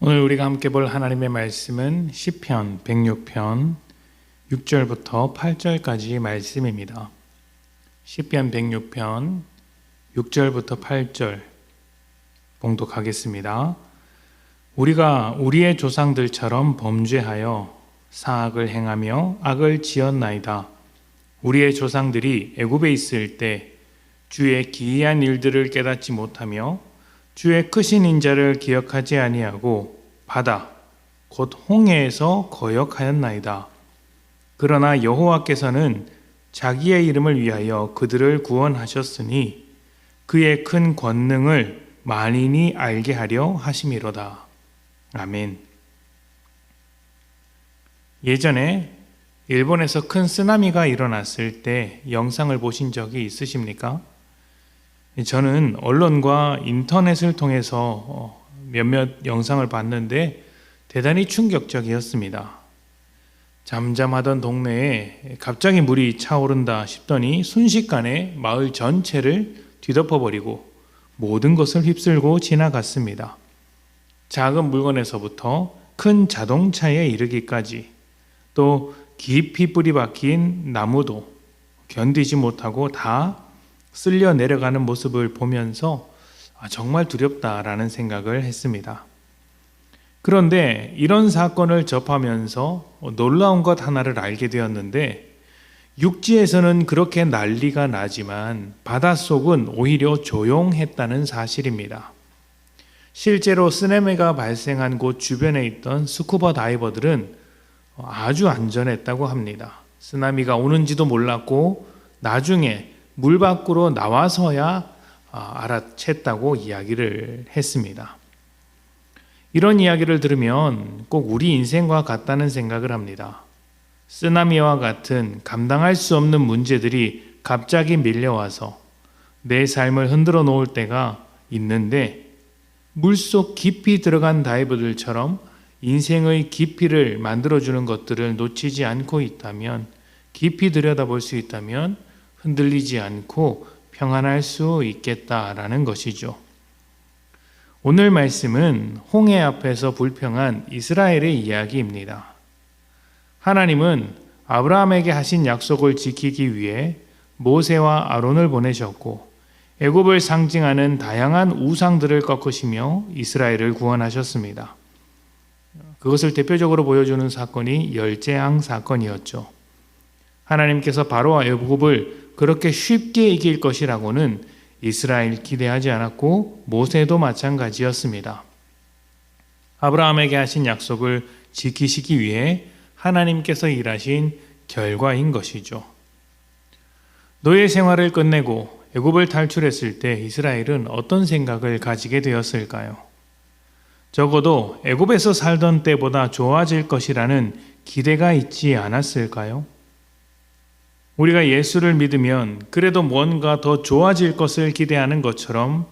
오늘 우리가 함께 볼 하나님의 말씀은 시편 106편 6절부터 8절까지 말씀입니다. 시편 106편 6절부터 8절 봉독하겠습니다. 우리가 우리의 조상들처럼 범죄하여 사악을 행하며 악을 지었나이다. 우리의 조상들이 애굽에 있을 때 주의 기이한 일들을 깨닫지 못하며 주의 크신 인자를 기억하지 아니하고 바다 곧 홍해에서 거역하였나이다. 그러나 여호와께서는 자기의 이름을 위하여 그들을 구원하셨으니 그의 큰 권능을 만인이 알게 하려 하심이로다. 아멘. 예전에 일본에서 큰 쓰나미가 일어났을 때 영상을 보신 적이 있으십니까? 저는 언론과 인터넷을 통해서 몇몇 영상을 봤는데 대단히 충격적이었습니다. 잠잠하던 동네에 갑자기 물이 차오른다 싶더니 순식간에 마을 전체를 뒤덮어버리고 모든 것을 휩쓸고 지나갔습니다. 작은 물건에서부터 큰 자동차에 이르기까지 또 깊이 뿌리 박힌 나무도 견디지 못하고 다 쓸려 내려가는 모습을 보면서 정말 두렵다라는 생각을 했습니다. 그런데 이런 사건을 접하면서 놀라운 것 하나를 알게 되었는데 육지에서는 그렇게 난리가 나지만 바닷속은 오히려 조용했다는 사실입니다. 실제로 쓰나미가 발생한 곳 주변에 있던 스쿠버 다이버들은 아주 안전했다고 합니다. 쓰나미가 오는지도 몰랐고 나중에 물 밖으로 나와서야 알아챘다고 이야기를 했습니다. 이런 이야기를 들으면 꼭 우리 인생과 같다는 생각을 합니다. 쓰나미와 같은 감당할 수 없는 문제들이 갑자기 밀려와서 내 삶을 흔들어 놓을 때가 있는데 물속 깊이 들어간 다이버들처럼 인생의 깊이를 만들어주는 것들을 놓치지 않고 있다면, 깊이 들여다볼 수 있다면 흔들리지 않고 평안할 수 있겠다라는 것이죠. 오늘 말씀은 홍해 앞에서 불평한 이스라엘의 이야기입니다. 하나님은 아브라함에게 하신 약속을 지키기 위해 모세와 아론을 보내셨고 애굽을 상징하는 다양한 우상들을 꺾으시며 이스라엘을 구원하셨습니다. 그것을 대표적으로 보여주는 사건이 열재앙 사건이었죠. 하나님께서 바로와 애굽을 그렇게 쉽게 이길 것이라고는 이스라엘 기대하지 않았고 모세도 마찬가지였습니다. 아브라함에게 하신 약속을 지키시기 위해 하나님께서 일하신 결과인 것이죠. 노예 생활을 끝내고 애굽을 탈출했을 때 이스라엘은 어떤 생각을 가지게 되었을까요? 적어도 애굽에서 살던 때보다 좋아질 것이라는 기대가 있지 않았을까요? 우리가 예수를 믿으면 그래도 뭔가 더 좋아질 것을 기대하는 것처럼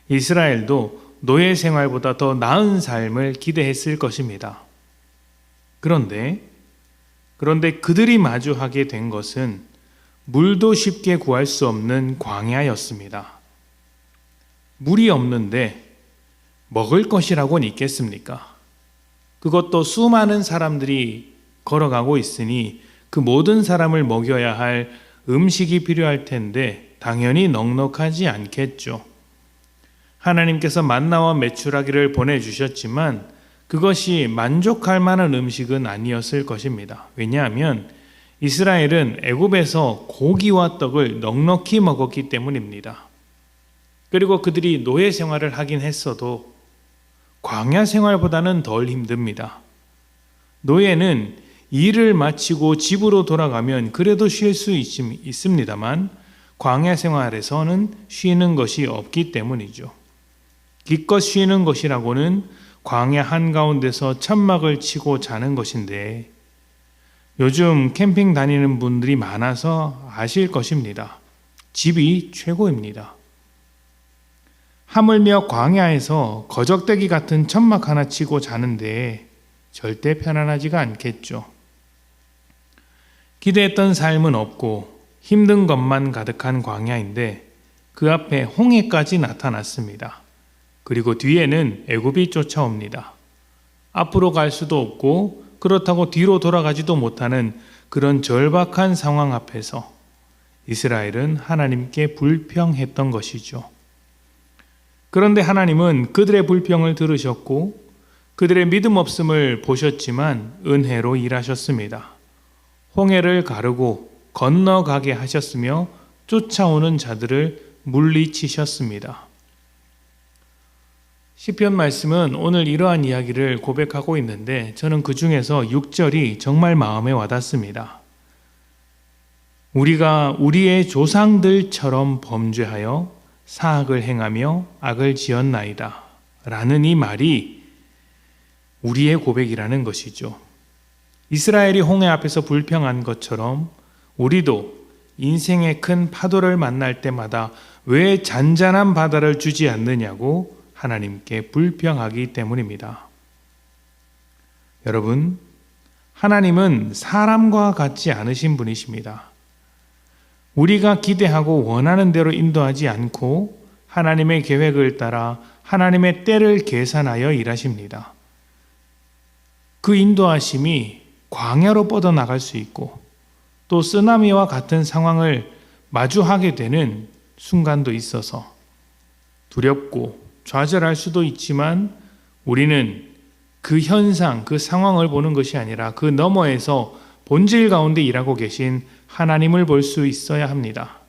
이스라엘도 노예 생활보다 더 나은 삶을 기대했을 것입니다. 그런데 그들이 마주하게 된 것은 물도 쉽게 구할 수 없는 광야였습니다. 물이 없는데 먹을 것이라고는 있겠습니까? 그것도 수많은 사람들이 걸어가고 있으니 그 모든 사람을 먹여야 할 음식이 필요할 텐데 당연히 넉넉하지 않겠죠. 하나님께서 만나와 메추라기를 보내주셨지만 그것이 만족할 만한 음식은 아니었을 것입니다. 왜냐하면 이스라엘은 애굽에서 고기와 떡을 넉넉히 먹었기 때문입니다. 그리고 그들이 노예 생활을 하긴 했어도 광야 생활보다는 덜 힘듭니다. 노예는 일을 마치고 집으로 돌아가면 그래도 쉴 수 있습니다만 광야 생활에서는 쉬는 것이 없기 때문이죠. 기껏 쉬는 것이라고는 광야 한가운데서 천막을 치고 자는 것인데 요즘 캠핑 다니는 분들이 많아서 아실 것입니다. 집이 최고입니다. 하물며 광야에서 거적대기 같은 천막 하나 치고 자는데 절대 편안하지가 않겠죠. 기대했던 삶은 없고 힘든 것만 가득한 광야인데 그 앞에 홍해까지 나타났습니다. 그리고 뒤에는 애굽이 쫓아옵니다. 앞으로 갈 수도 없고 그렇다고 뒤로 돌아가지도 못하는 그런 절박한 상황 앞에서 이스라엘은 하나님께 불평했던 것이죠. 그런데 하나님은 그들의 불평을 들으셨고 그들의 믿음 없음을 보셨지만 은혜로 일하셨습니다. 홍해를 가르고 건너가게 하셨으며 쫓아오는 자들을 물리치셨습니다. 시편 말씀은 오늘 이러한 이야기를 고백하고 있는데 저는 그 중에서 6절이 정말 마음에 와닿습니다. 우리가 우리의 조상들처럼 범죄하여 사악을 행하며 악을 지었나이다 라는 이 말이 우리의 고백이라는 것이죠. 이스라엘이 홍해 앞에서 불평한 것처럼 우리도 인생의 큰 파도를 만날 때마다 왜 잔잔한 바다를 주지 않느냐고 하나님께 불평하기 때문입니다. 여러분, 하나님은 사람과 같지 않으신 분이십니다. 우리가 기대하고 원하는 대로 인도하지 않고 하나님의 계획을 따라 하나님의 때를 계산하여 일하십니다. 그 인도하심이 광야로 뻗어나갈 수 있고 또 쓰나미와 같은 상황을 마주하게 되는 순간도 있어서 두렵고 좌절할 수도 있지만 우리는 그 현상, 그 상황을 보는 것이 아니라 그 너머에서 본질 가운데 일하고 계신 하나님을 볼 수 있어야 합니다.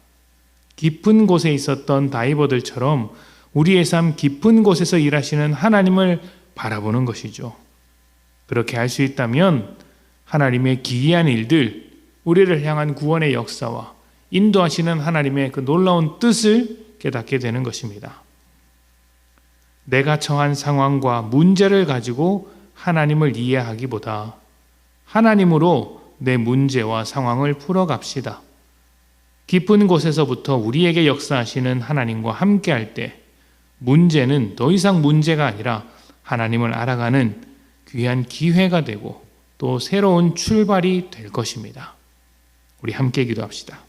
깊은 곳에 있었던 다이버들처럼 우리의 삶 깊은 곳에서 일하시는 하나님을 바라보는 것이죠. 그렇게 할 수 있다면 하나님의 기이한 일들, 우리를 향한 구원의 역사와 인도하시는 하나님의 그 놀라운 뜻을 깨닫게 되는 것입니다. 내가 처한 상황과 문제를 가지고 하나님을 이해하기보다 하나님으로 내 문제와 상황을 풀어갑시다. 깊은 곳에서부터 우리에게 역사하시는 하나님과 함께할 때 문제는 더 이상 문제가 아니라 하나님을 알아가는 귀한 기회가 되고 또 새로운 출발이 될 것입니다. 우리 함께 기도합시다.